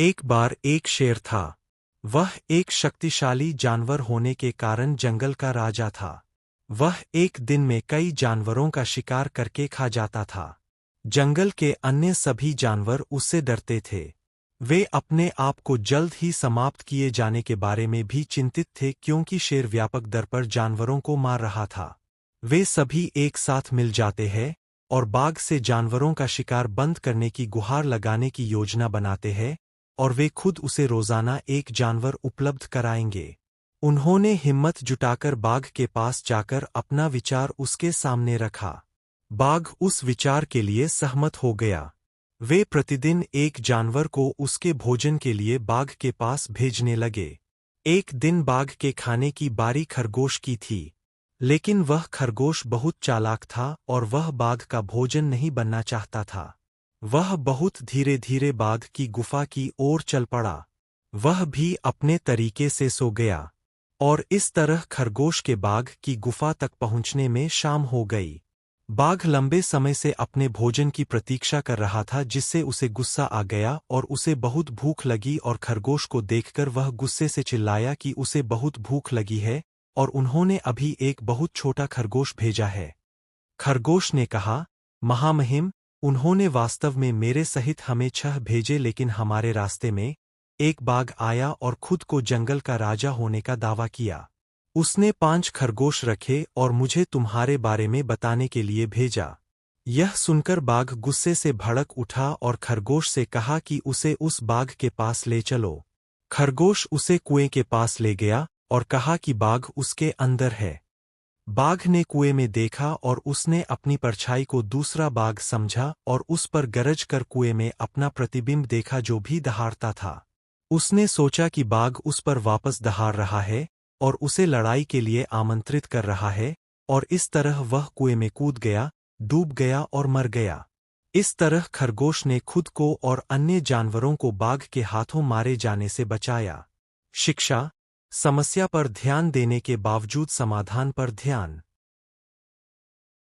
एक बार एक शेर था। वह एक शक्तिशाली जानवर होने के कारण जंगल का राजा था। वह एक दिन में कई जानवरों का शिकार करके खा जाता था। जंगल के अन्य सभी जानवर उससे डरते थे। वे अपने आप को जल्द ही समाप्त किए जाने के बारे में भी चिंतित थे क्योंकि शेर व्यापक दर पर जानवरों को मार रहा था। वे सभी एक साथ मिल जाते हैं और बाघ से जानवरों का शिकार बंद करने की गुहार लगाने की योजना बनाते हैं और वे खुद उसे रोजाना एक जानवर उपलब्ध कराएंगे। उन्होंने हिम्मत जुटाकर बाघ के पास जाकर अपना विचार उसके सामने रखा। बाघ उस विचार के लिए सहमत हो गया। वे प्रतिदिन एक जानवर को उसके भोजन के लिए बाघ के पास भेजने लगे। एक दिन बाघ के खाने की बारी खरगोश की थी, लेकिन वह खरगोश बहुत चालाक था और वह बाघ का भोजन नहीं बनना चाहता था। वह बहुत धीरे धीरे बाघ की गुफा की ओर चल पड़ा। वह भी अपने तरीके से सो गया और इस तरह खरगोश के बाघ की गुफा तक पहुंचने में शाम हो गई। बाघ लंबे समय से अपने भोजन की प्रतीक्षा कर रहा था जिससे उसे गुस्सा आ गया और उसे बहुत भूख लगी और खरगोश को देखकर वह गुस्से से चिल्लाया कि उसे बहुत भूख लगी है और उन्होंने अभी एक बहुत छोटा खरगोश भेजा है। खरगोश ने कहा, महामहिम, उन्होंने वास्तव में मेरे सहित हमें 6 भेजे लेकिन हमारे रास्ते में एक बाघ आया और खुद को जंगल का राजा होने का दावा किया। उसने 5 खरगोश रखे और मुझे तुम्हारे बारे में बताने के लिए भेजा। यह सुनकर बाघ गुस्से से भड़क उठा और खरगोश से कहा कि उसे उस बाघ के पास ले चलो। खरगोश उसे कुएं के पास ले गया और कहा कि बाघ उसके अंदर है। बाघ ने कुएं में देखा और उसने अपनी परछाई को दूसरा बाघ समझा और उस पर गरज कर कुएं में अपना प्रतिबिंब देखा जो भी दहाड़ता था। उसने सोचा कि बाघ उस पर वापस दहाड़ रहा है और उसे लड़ाई के लिए आमंत्रित कर रहा है, और इस तरह वह कुएं में कूद गया, डूब गया और मर गया। इस तरह खरगोश ने खुद को और अन्य जानवरों को बाघ के हाथों मारे जाने से बचाया। शिक्षा: समस्या पर ध्यान देने के बावजूद समाधान पर ध्यान।